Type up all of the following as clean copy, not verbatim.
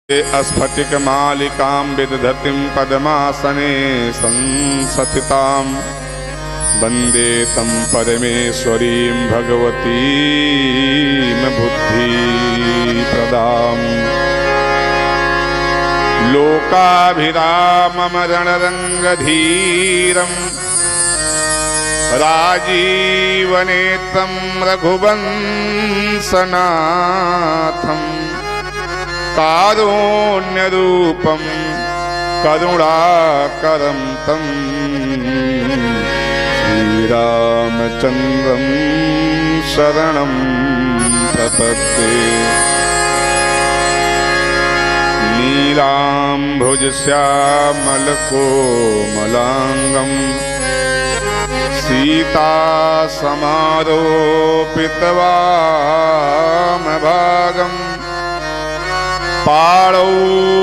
स्फटिकमालिकां विदधतीं पद्मासने संसथितां वन्दे तं परमेश्वरीं भगवतीं बुद्धिप्रदां लोकाभिरामं रणरङ्गधीरं राजीवनेत्रं रघुवंशनाथं कारुण्यरूपं करुणाकरं तं श्रीरामचन्द्रं शरणं प्रपद्ये। नीलाम्भुजश्यामलकोमलाङ्गं सीतासमारोपितवामभागम् पाणौ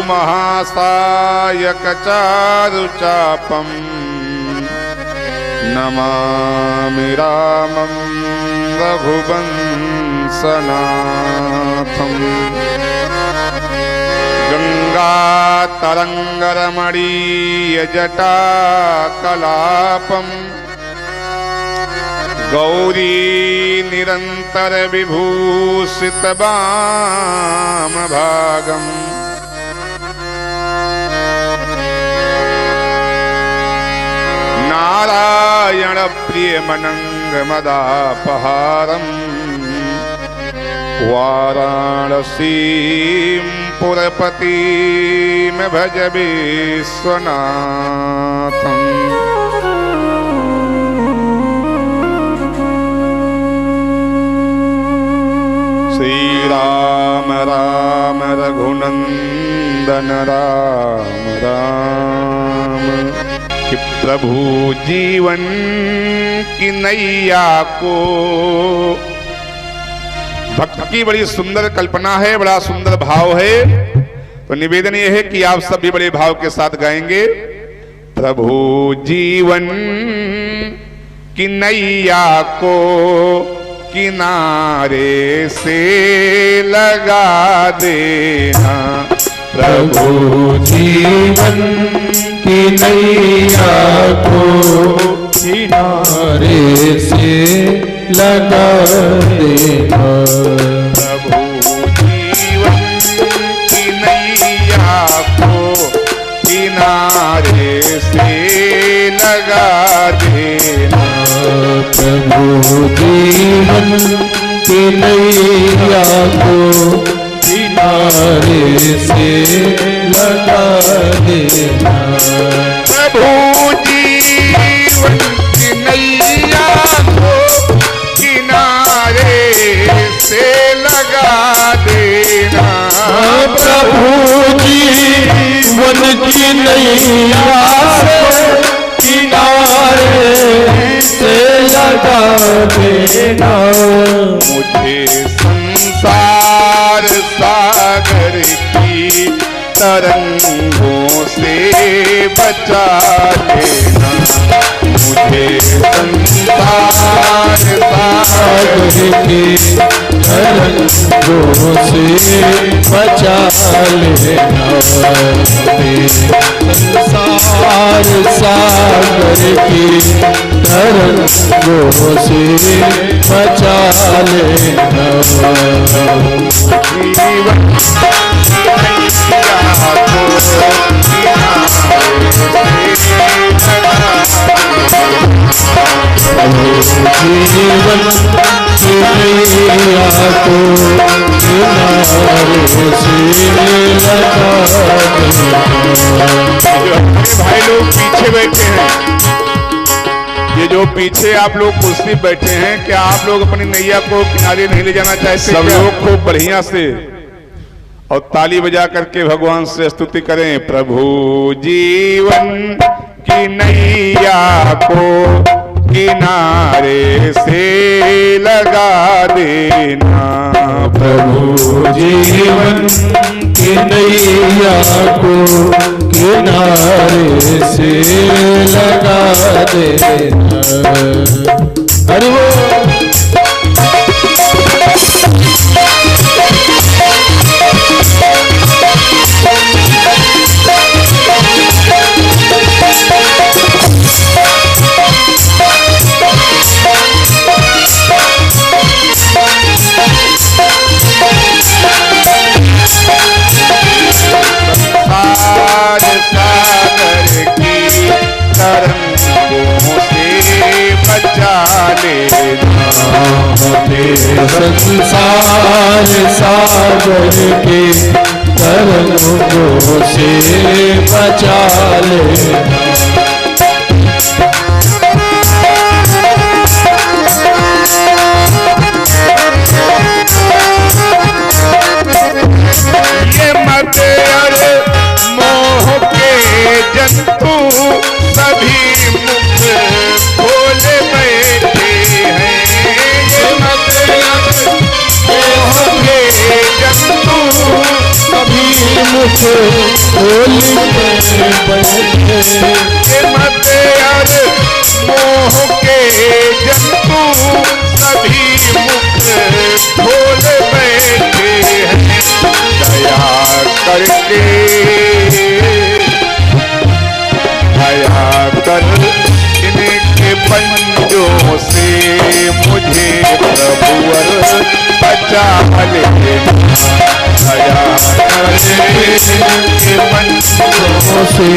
महासायकचारुचापं नमामि रामं रघुवंशनाथं। गङ्गातरङ्गरमणीयजटाकलापं गौरी निरन्तर विभूषितवामभागम् नारायण प्रियमनङ्गमदापहारं वाराणसीं पुरपतिं भज विश्वनाथम्। श्रीराम राम रघुनंदन राम राम। कि प्रभु जीवन की नैया को, भक्त की बड़ी सुंदर कल्पना है, बड़ा सुंदर भाव है। तो निवेदन यह है कि आप सब भी बड़े भाव के साथ गाएंगे। प्रभु जीवन की नैया को किनारे से लगा देना। प्रभु जीवन की नैया को किनारे से लगा देना। प्रभु जीवन की नैया को किनारे से लगा देना। प्रभु जीवन की नैया को किनारे से लगा देना। प्रभु जीवन की नैया को किनारे से लगा देना। प्रभु जीवन की नैया किनारे से लगा देना। मुझे संसार सागर की तरंगों से बचा लेना। मुझे संसार सागर की तरंगों से बचा लेना। संसार सागर की तरंगों से बचा लेना। जीवन जीवन की नैया को किनारे से लगा देना। भाई लोग पीछे बैठे हैं, ये जो पीछे आप लोग कुर्सी बैठे हैं, क्या आप लोग अपनी नैया को किनारे नहीं ले जाना चाहते? सब लोग खूब बढ़िया से और ताली बजा करके भगवान से स्तुति करें। प्रभु जीवन की नैया को किनारे से लगा देना। प्रभु जीवन की नैया को किनारे से लगा देना। हरि बोल। संसार सागर के तरंगों से बचा लेना। ये मद और मोह के जंतु सभी मुख खोले बैठे हैं। ये मद और मोह के जंतु सभी मुख खोले बैठे। ये मद और मोह के जंतु सभी मुख खोले बैठे हैं। दया करके दया कर इनके पंजों से मुझे प्रभुवर बचा लेना। दया कर इनके पंजों से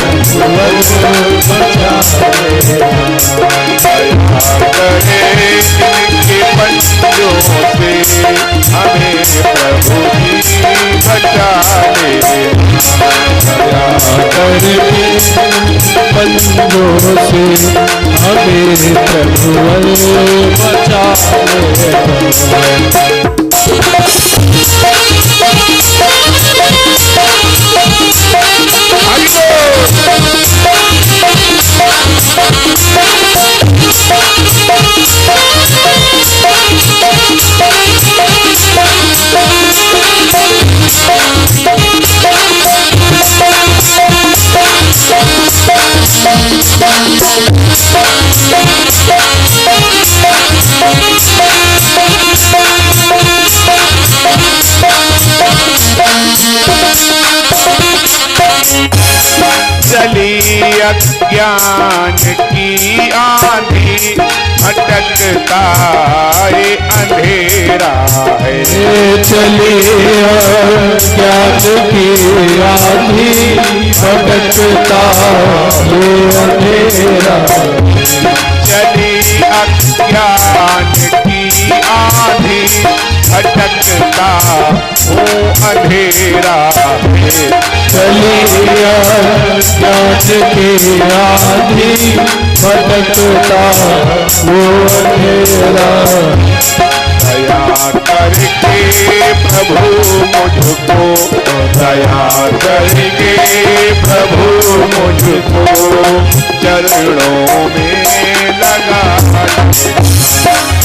प्रभुवर बचा लेना। दया करे इनके पंजों से हमें प्रभु जी बचा लेना। दया करके पंजों से हमें प्रभुवर बचा लेना। चली अज्ञान की आंधी भटकता ये अंधेरा है। चली अज्ञान की आंधी भटकता ये अंधेरा। चली अज्ञान की आंधी भटकता वो अंधेरा है। चली अज्ञान की आंधी भटकता वो अंधेरा। दया करके प्रभु मुझको दया करके प्रभु मुझको चरणों में लगा।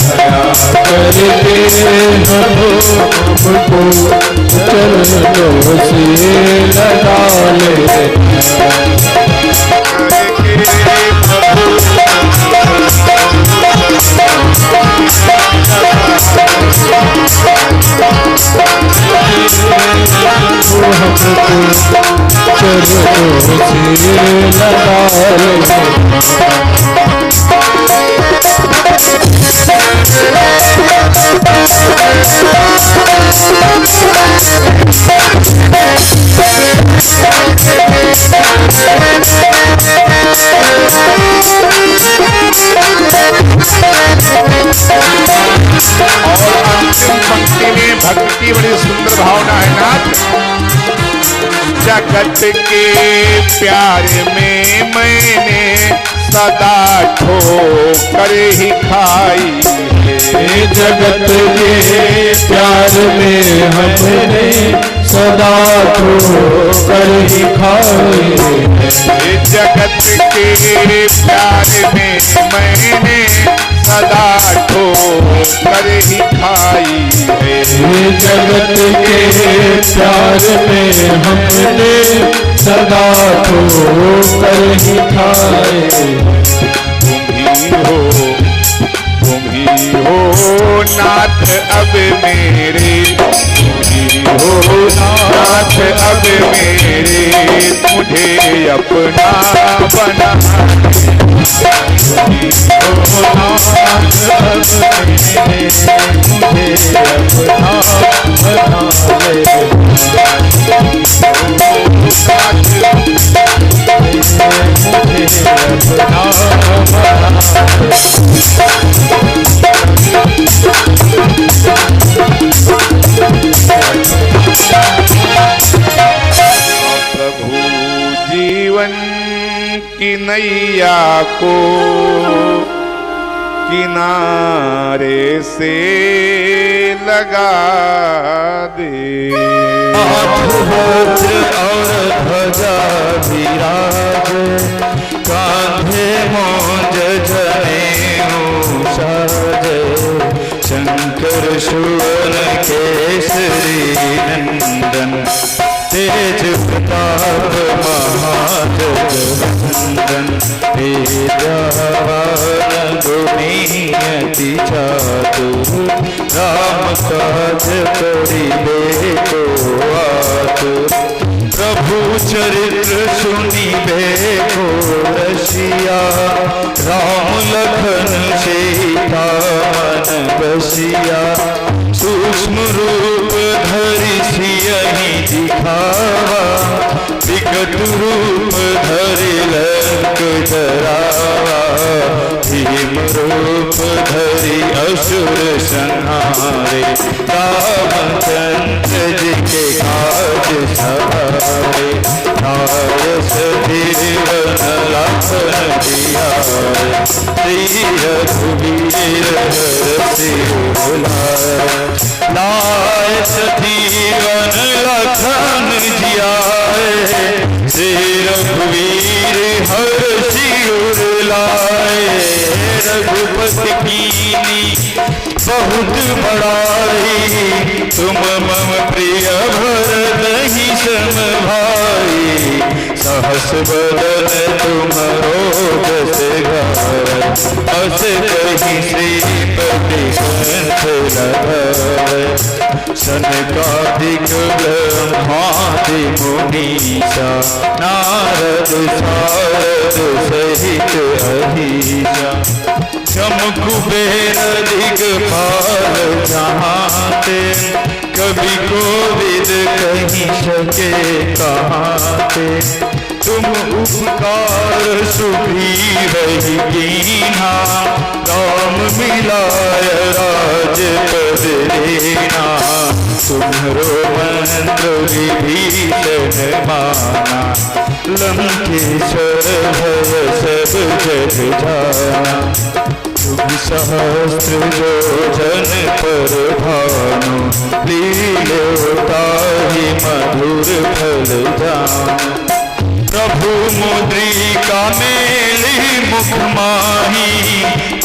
दया करके प्रभु मुझको चरणों से लगा ले। चरणों से लगा ले। पंक्ति में भक्ति की बड़ी सुंदर भावना है नाथ। जगत के प्यार में मैंने सदा ठोकर ही खाई है। जगत के प्यार में हमने सदा ठोकर ही खाई है। जगत के प्यार में मैंने सदा ठोकर ही खाई है। जगत के प्यार में हमने सदा ठोकर ही खाए। तुम ही हो नाथ अब मेरे। तुम ही हो नाथ अब मेरे। मुझे अपना बना। तुम ही हो नाथ अब मेरे। मुझे अपना बना ले। मुझे अपना बना ले। जीवन की नैया को किनारे से लगा दे। वज्र और ध्वजा विराज, कांधे मोज जनेऊ साजे, शंकर सुवन केसरी नंदन, तेज प्रताप महाजगवंदन, विद्यावान गुणियति चातुर, राम काज करिबे को आतुर। प्रभु चरित्र सुनिबे को रसिया, राम लखन सीता मन बसिया। सूक्ष्म रूप धरि सियहि दिखावा, विकट रूप धरि लंक जरावा। भीम रूप धरि असुर संहारे, रामचंद्र जी के काज सवारे। नाय सजीवन लखन जियारे, श्री रघुवीर हरषि उलारे। नाय सजीवन लखन जियारे, श्री रघुवीर हरषि उलारे। रघुपति कीनी बहुत बड़ाई, तुम मम प्रिय भरतहि सम भाई। सहस बदन तुमरो जस गाय, अस कहि श्रीपति कंठ लगाय। सनकादिक ब्रह्मादि मुनीसा, नारद सारद सहित अहिसा। जम कुबेर दिगपाल जहाँते, कवि कोविद कहीं सके कहाँते। तुम उपकार सुग्रीव कीन्हा, राम मिलाय राजपद देना। तुम्हरो मंत्र विभीषण माना, लंकेश्वर भय सब जग जाना। शुभ सहस्त्र योजन पर भानु, लील्योताहि मधुर फल जानु। प्रभु मुद्रिका मेली मुख माही,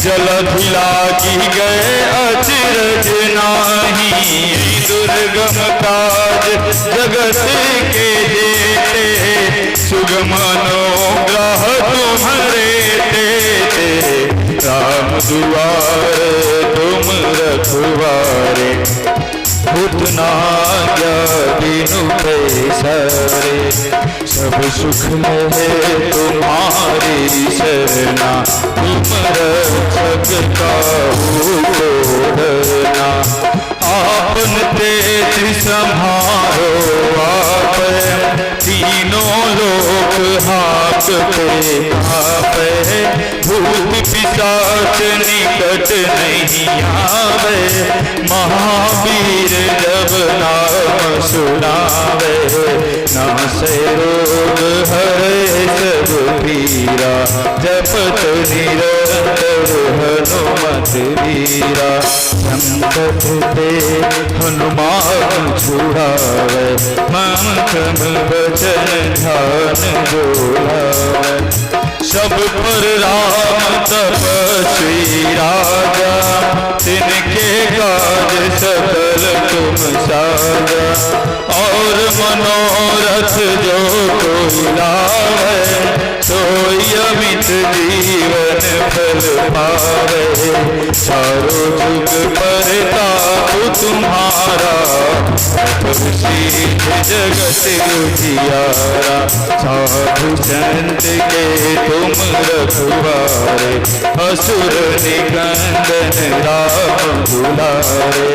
जलधि लागी गए अचरज नाही। दुर्गम काज जगत के जेते, सुगम अनुग्रह तुम्हारे तेते। राम दुआरे तुम रखवारे, उतना क्या बिनु पैसारे। सब सुख लहे तुम्हारी शरणा, तुम रक्षक काहू को डरना। आपन तेज संभारो आप, तीनों लोक हाँकते कापे। भूत पिशाच निकट नहीं आवे, महावीर जब नाम सुनावे। नासै रोग हरै सब पीरा, जपत निरंतर हनुमत वीरा। संकट ते हनुमान छुड़ावे, मम वचन ध्यान जोड़ावे। सब पर राम तपस्वी राजा, तिनके काज सकल तुम साजा। और मनोरथ जो कोई लावे, सोई अमित जीवन फल पावे। चारों जुग परताप तुम्हारा, सीध जगत उजियारा। साधु संत के तुम रखवारे, असुर निकंदन राम दुलारे।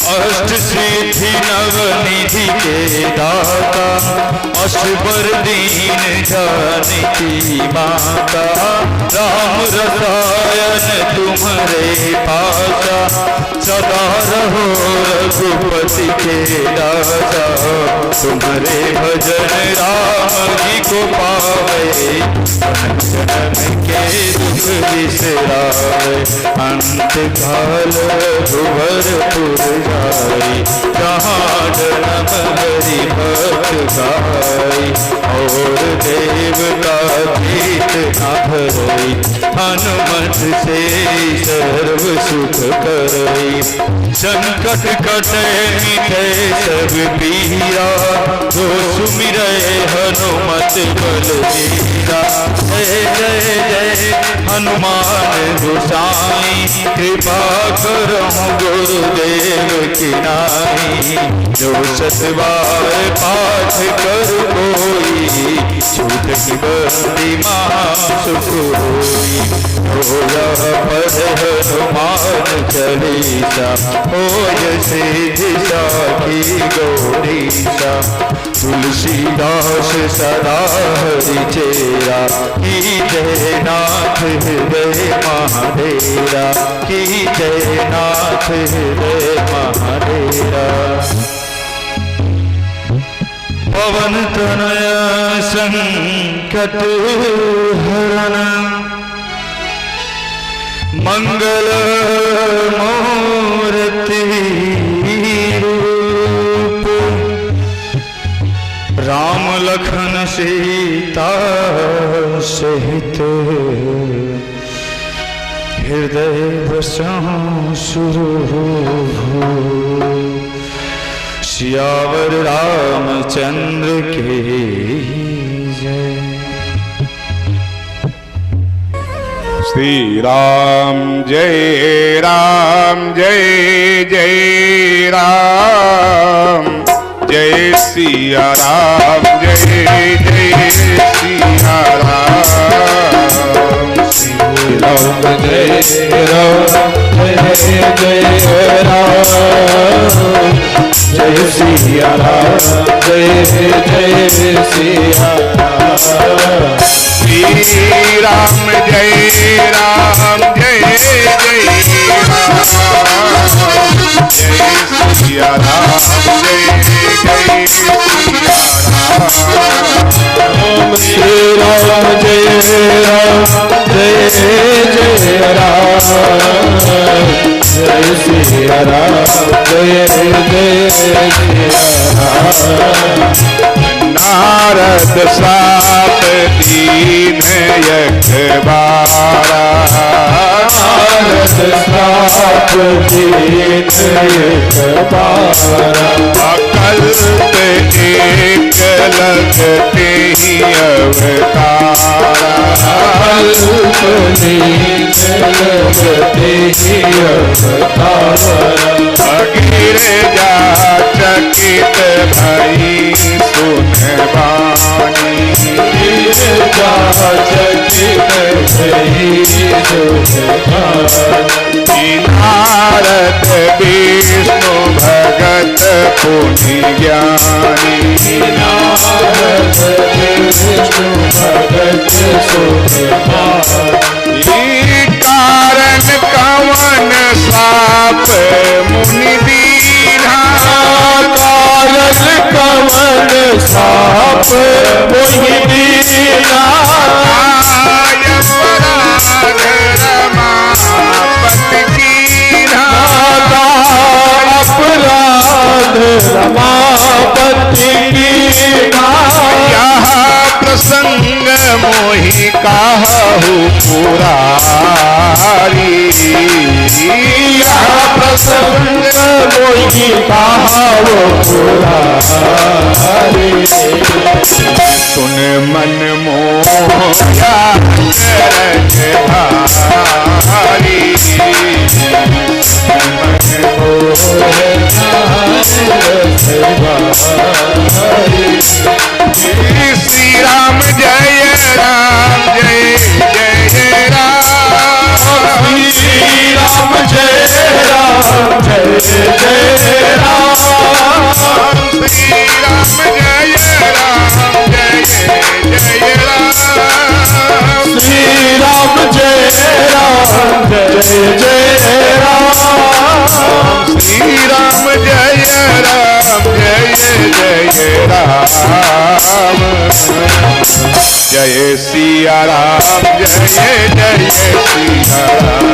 अष्ट सिद्धि नवनिधि के दाता, अष्टवर दीन जानकी माता। राम रसायन तुम्हारे पासा, सदा रहो रघुपति के दासा। तुम्हारे भजन राम जी को पावे, जन्म के दुख बिसरावे। अंत काल भुवरपुर जाई, जहाँ जन्म हरि भक्त गाई। और देवता गीत न भरई, हनुमत से सर्व सुख करई। संकट कटे मिटे सब पीरा, जो सुमिरै हनुमत बलबीरा। जय जय जय हनुमान गोसाई, कृपा करहु गुरुदेव की नाई। जो सतबार पाठ कर कोई, छूट की बंदी सुख होई। होया पढ़ हनुमान चालीसा, होय सिद्धि साखी गौरीशा। तुलसीदास सदा हरि चेरा, की जय नाथ हृदय महाडेरा। की जय नाथ हृदय महाडेरा। पवन तनया संकट हरण, मंगल मूर्ति रूप। राम लखन सीता सहित, हृदय बसहु सुरभूप। सियावर रामचंद्र की जय। श्री राम जय जय राम, जय सिया राम जय जय सिया राम। श्री राम जय जय राम, जय सिया राम जय जय सिया राम। श्री राम जय जय राम, जय सिया राम जय जय सिया राम। श्री राम जय राम, जय सिया राम जय जय सिया राम। नारद साप दीन यकबारा, नारद साप दीन यकबारा। अकल्प एक लगते ही अवतारा, अकल्प एक लगते ही अवतारा। गिरजा चकित भई सुन बानी, गिरजा चकित भई सुन बानी। नारद विष्णु भगत पुनि ज्ञानी, नारद विष्णु भगत सुन बानी। कारण कवन साप मुनि दीन्हा, कारण कवन साप मुनि दीन्हा। रमापति कीन्हा, अपराध रमापति कीन्हा। यह प्रसंग मोहि काहू पुरारी, यह प्रसंग मोहि काहू पुरारी। सुन मन मोहया करज भारी, मन मोहया करज भारी। श्री राम जय जय राम, श्री राम जय जय राम, श्री राम राम। जय सिया राम, जय जय सिया राम।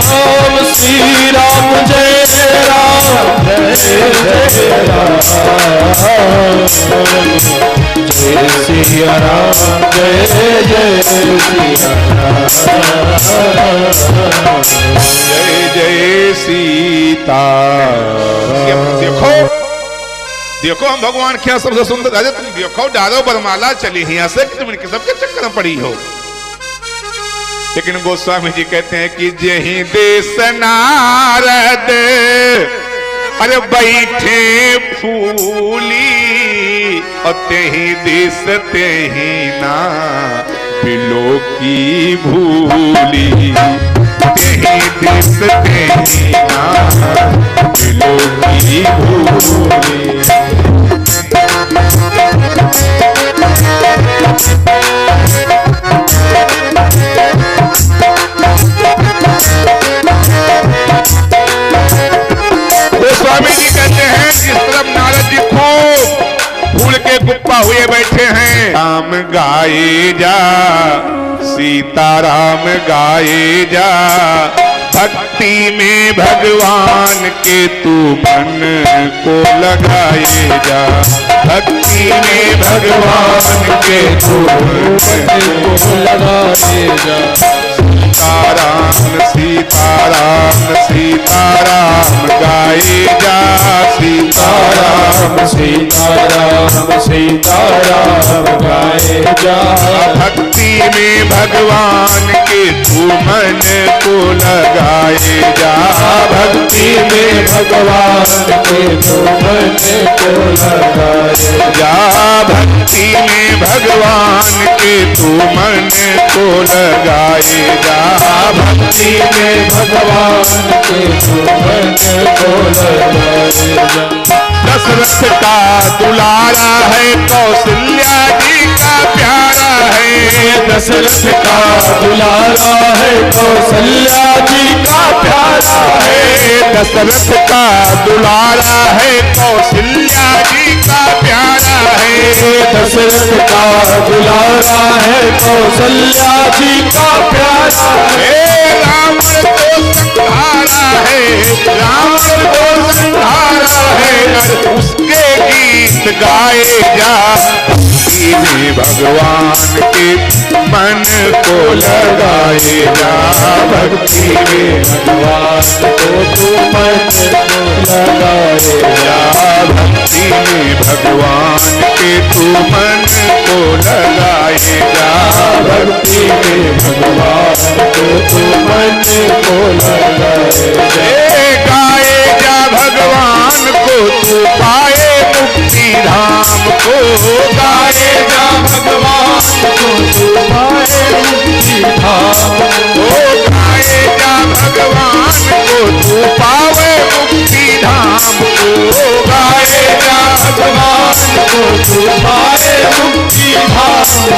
राम श्री राम जय राम, जय जय राम। जय सिया राम, जय जय सिया राम। जय जय सीता। देखो देखो हम भगवान क्या सबसे सुंदर राजा, तुम देखो डालो बरमाला चली यहाँ से कि तुम इनके सबके चक्कर में पड़ी हो। लेकिन गोस्वामी जी कहते हैं कि जही देश नारद अरे बैठे फूली और तेही देश तेही ना बिलो की भूली। तेही देश तेही ना बिलो की भूली। गोस्वामी जी कहते हैं जिस तरफ नारद जी खूब फूल के गुप्पा हुए बैठे हैं, राम गाए जा सीताराम गाए जा, भक्ति में भगवान के तू मन को लगाए जा। भक्ति में भगवान के तू मन को लगाए जा। सीताराम सीताराम सीताराम गाए जा। सीताराम सीताराम सीताराम गाए जा। भक्ति में भगवान के तू मन को लगाए जा। भक्ति में भगवान के तू मन को लगाए जा। भक्ति में भगवान के तू मन को लगाए जा। भक्ति में भगवान के तू मन को लगाए जा। दशरथ का दुलारा है, कौशल्या जी का प्यारा है। दशरथ का दुलारा है, कौशल्या जी का प्यारा है। दशरथ का दुलारा है, कौशल्या जी का प्यारा है। दशरथ का दुलारा है, कौशल्या जी का प्यारा है। रावण को संहारा है, रावण को संहारा है, उसके गीत गाए जा। भक्ति में भगवान के मन को लगाए जा। भक्ति में भगवान को तू मन को लगाए जा। भक्ति में भगवान के तू मन को लगाए जा। भक्ति में भगवान को तू मन को लगाए जा। गाए जा भगवान को तू पाए मुक्ति धाम को। गाए जा भगवान को तू पाए मुक्ति धाम को। गाए जा भगवान को तू पावे मुक्ति धाम को। गाए जा भगवान को तू पाए मुक्ति धाम को।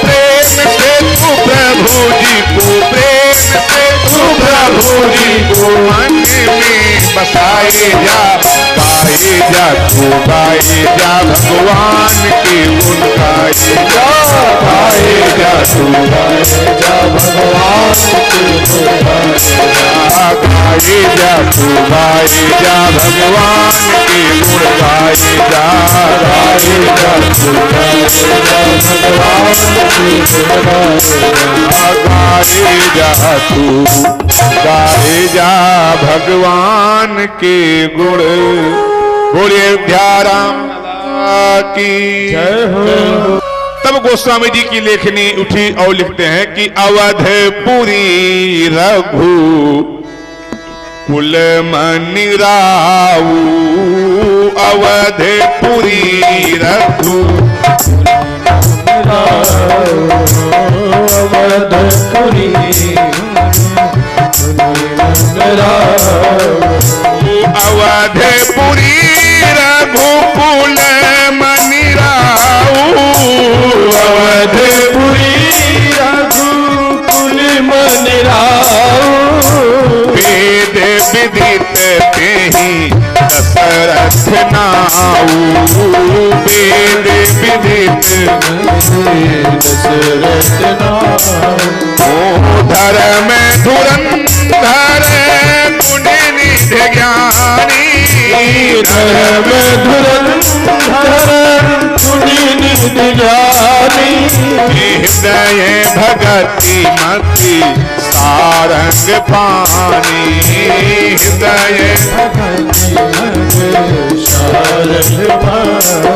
प्रेम से तू प्रभु जी को, प्रेम से तू प्रभु जी को मन में बसाए जा। गाए जा तू गाए जा भगवान के गुण गाए जा। गाए जा तू गाए जा भगवान के गुण गाए जा। गाए जा तू गाए जा भगवान के गुण गाए जा। गाए जा तू गाए जा भगवान के गुण गाए जा। गाए जा तू गाए जा भगवान के गुण। बोलिए राम की जय हो। तब गोस्वामी जी की लेखनी उठी और लिखते हैं कि अवधपुरी रघु कुल मनि राऊ। अवधपुरी रघु अवधपुरी अवधपुरी रघुकुल मनि राऊ। अवधपुरी रघुकुल मनि राऊ। वेद विदित तेहि दशरथ नाऊ। सुनाऊ वेद विदित दशरथ नाम। ओ धर्म धुरंधर गुण निधि ज्ञानी धर्म धुरंधर गुणी निधि ज्ञानी। हृदय भगति मति सारंग पानी हृदय सारंग पानी।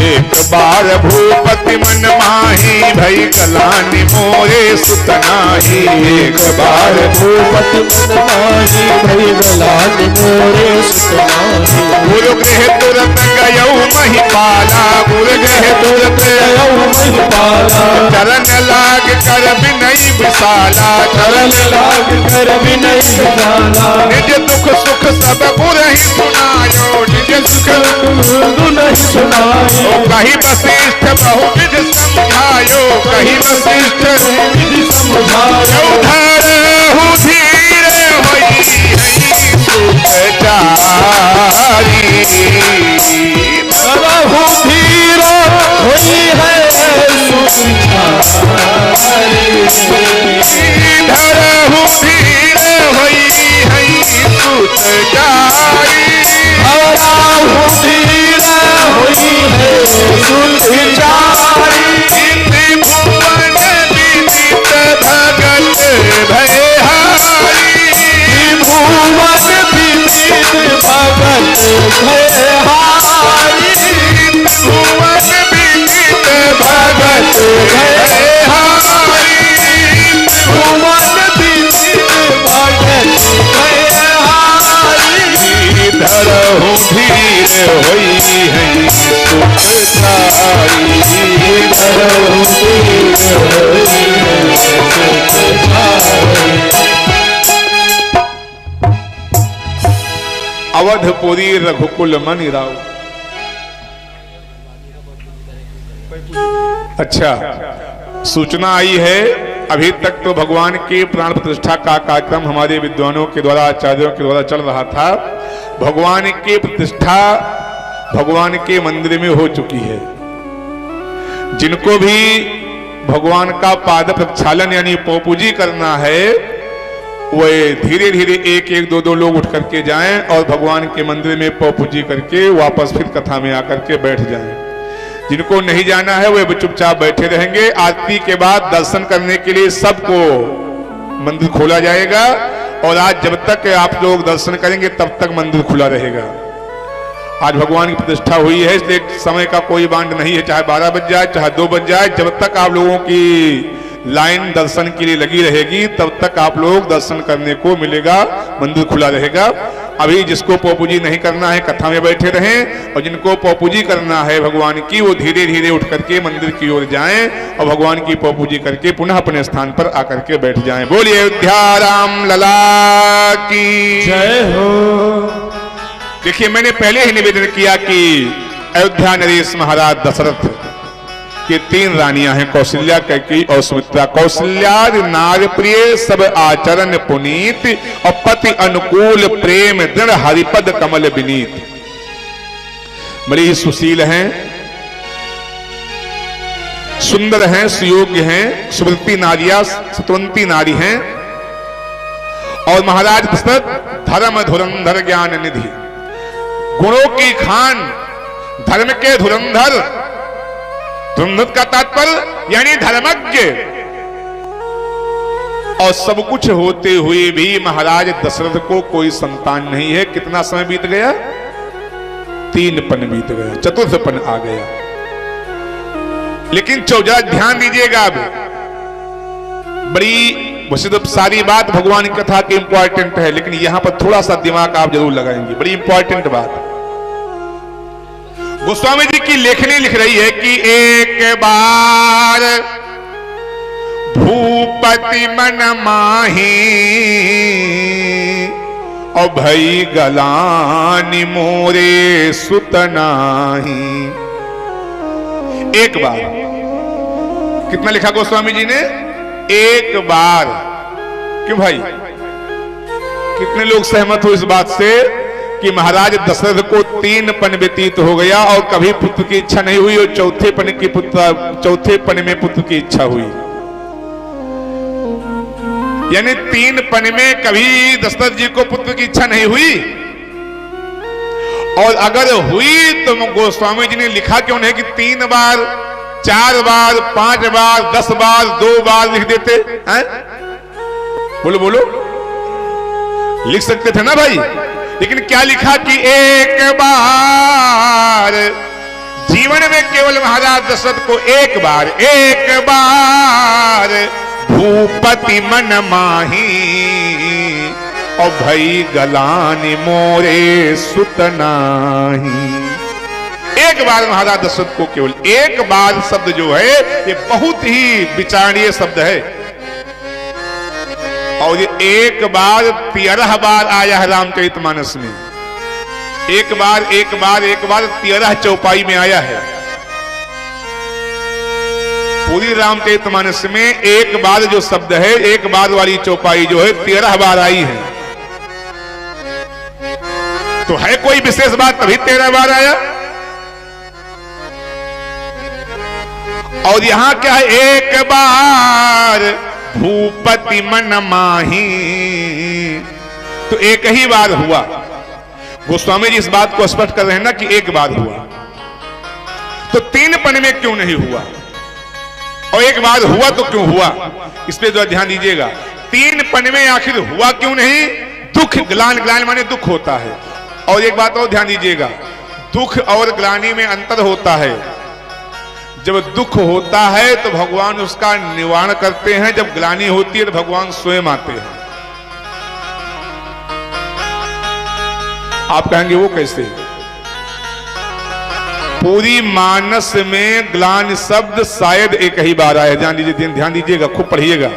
एक बार भूपति मन माही भई गलानी मोरे सुतनाही एक बार भूपति मन माही भई गलानी मोरे सुतनाही। गुरु गृह तुरंत गयऊ महिपाला गुरु गृह तुरंत गयऊ महिपाला। चरण लाग कर विनय विशाला चरण लाग कर विनय विशाला। निज दुख सुख सब गुरु ही सुनायो निज सुख नहीं सुनायो। कहीं वशिष्ठ बहु विध समझायो कहीं वशिष्ठ विधि समझायो। धरहु धीर होई सुखचारी धरहु धीर होई है सुखचारी। धरहु धीर होई है सुखचारी धरहु धीर होई है सुखचारी। भुवन विदित भगत भयहारी भुवन विदित भगत भयहारी। भुवन विदित भगत भयहारी भुवन विदित भगत भयहारी। धरहु धीर होई है सुखचारी धरहु धीर होई है सुखचारी। अवधपुरी रघुकुल मनि राव। अच्छा सूचना आई है अभी तक तो भगवान के प्राण प्रतिष्ठा का कार्यक्रम हमारे विद्वानों के द्वारा आचार्यों के द्वारा चल रहा था। भगवान की प्रतिष्ठा भगवान के मंदिर में हो चुकी है। जिनको भी भगवान का पाद प्रक्षालन यानी पौपूजी करना है वे धीरे धीरे एक एक दो दो लोग उठ करके जाएं और भगवान के मंदिर में पौपूजी करके वापस फिर कथा में आकर के बैठ जाएं। जिनको नहीं जाना है वे चुपचाप बैठे रहेंगे। आरती के बाद दर्शन करने के लिए सबको मंदिर खोला जाएगा और आज जब तक आप लोग दर्शन करेंगे तब तक मंदिर खुला रहेगा। आज भगवान की प्रतिष्ठा हुई है इसलिए समय का कोई बांध नहीं है, चाहे 12 बज जाए चाहे 2 बज जाए, जब तक आप लोगों की लाइन दर्शन के लिए लगी रहेगी तब तक आप लोग दर्शन करने को मिलेगा, मंदिर खुला रहेगा। अभी जिसको पौपूजी नहीं करना है कथा में बैठे रहें और जिनको पौपूजी करना है भगवान की वो धीरे धीरे उठ करके मंदिर की ओर जाएं और भगवान की पौपूजी करके पुनः अपने स्थान पर आकर के बैठ जाएं। बोलिए अयोध्या राम लला की जय हो। देखिए मैंने पहले ही निवेदन किया कि अयोध्या नरेश महाराज दशरथ की 3 रानियां हैं, कौशल्या, कैकेयी और सुमित्रा। कौशल्या नार प्रिय सब आचरण पुनीत और पति अनुकूल प्रेम दृढ़ हरिपद कमल विनीत। बड़ी सुशील हैं, सुंदर हैं, सुयोग्य हैं, सुवृत्ति नारियां, सतवंती नारी हैं। और महाराज दशरथ धर्म धुरंधर ज्ञान निधि, गुणों की खान, धर्म के धुरंधर। धुरंधर का तात्पर्य यानी धर्मज्ञ। और सब कुछ होते हुए भी महाराज दशरथ को कोई संतान नहीं है। कितना समय बीत गया? 3 पन बीत गया, चतुर्थ पन आ गया। लेकिन जरा ध्यान दीजिएगा, अब बड़ी वैसे सारी बात भगवान की कथा की इंपॉर्टेंट है, लेकिन यहां पर थोड़ा सा दिमाग आप जरूर लगाएंगे। बड़ी इंपॉर्टेंट बात गोस्वामी जी की लेखनी लिख रही है कि एक बार भूपति मन माही और भई गलानी मोरे सुतनाही। एक बार कितना लिखा गोस्वामी जी ने? एक बार। क्यों भाई, कितने लोग सहमत हो इस बात से कि महाराज दशरथ को 3 पन व्यतीत हो गया और कभी पुत्र की इच्छा नहीं हुई और चौथे पन में पुत्र की इच्छा हुई। यानी 3 पन में कभी दशरथ जी को पुत्र की इच्छा नहीं हुई, और अगर हुई तो गोस्वामी जी ने लिखा क्यों नहीं कि 3 बार, 4 बार, 5 बार, 10 बार, 2 बार लिख देते हैं? बोलो बोलो, लिख सकते थे ना भाई। लेकिन क्या लिखा कि एक बार, जीवन में केवल महाराज दशरथ को एक बार भूपति मन माही और भई गलानी मोरे सुत नाही। एक बार महाराज दशरथ को केवल एक बार शब्द जो है ये बहुत ही विचारणीय शब्द है, और ये एक बार 13 बार आया है रामचरितमानस में। एक बार 13 चौपाई में आया है। पूरी रामचरितमानस में एक बार जो शब्द है, एक बार वाली चौपाई जो है 13 बार आई है। तो है कोई विशेष बात तभी 13 बार आया। और यहां क्या है, एक बार भूपति मन माही, तो एक ही बार हुआ। गोस्वामी जी इस बात को स्पष्ट कर रहे हैं ना कि एक बार हुआ, तो 3 पन में क्यों नहीं हुआ, और एक बार हुआ तो क्यों हुआ, इस पे जो ध्यान दीजिएगा। 3 पन में आखिर हुआ क्यों नहीं? दुख, ग्लानि माने दुख होता है। और एक बात और ध्यान दीजिएगा, दुख और ग्लानि में अंतर होता है। जब दुख होता है तो भगवान उसका निवारण करते हैं, जब ग्लानि होती है तो भगवान स्वयं आते हैं। आप कहेंगे वो कैसे? पूरी मानस में ग्लानि शब्द शायद एक ही बार आया, ध्यान दीजिएगा, खूब पढ़िएगा।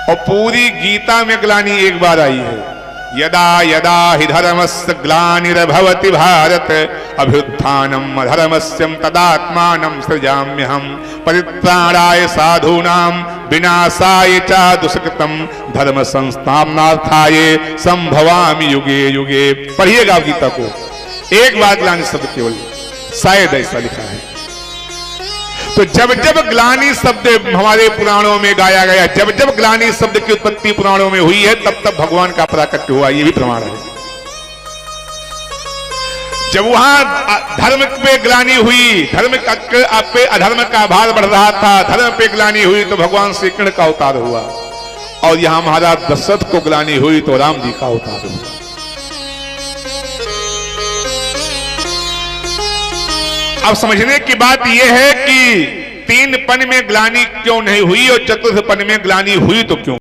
और पूरी गीता में ग्लानि एक बार आई है। यदा यदा हि धर्मस्य ग्लानिर्भवति भारत अभ्युत्थानम् अधर्मस्यं तदात्मानं सृजाम्यहम् परित्राणाय साधूनां विनाशाय च दुष्कृतं धर्म संस्थापनार्थाय संभवामि युगे युगे। पढ़िएगा गीता को, एक बार ग्लानि शब्द केवल, शायद ऐसा लिखा है। तो जब जब ग्लानि शब्द हमारे पुराणों में गाया गया, जब जब ग्लानि शब्द की उत्पत्ति पुराणों में हुई है, तब तब भगवान का प्राकट्य हुआ, ये भी प्रमाण है। जब वहां धर्म पे ग्लानि हुई, धर्म पे अधर्म का भार बढ़ रहा था, धर्म पे ग्लानि हुई तो भगवान श्री कृष्ण का अवतार हुआ, और यहां महाराज दशरथ को ग्लानि हुई तो राम जी का अवतार हुआ। अब समझने की बात यह है कि 3 पन में ग्लानि क्यों नहीं हुई और चतुर्थ पन में ग्लानि हुई तो क्यों?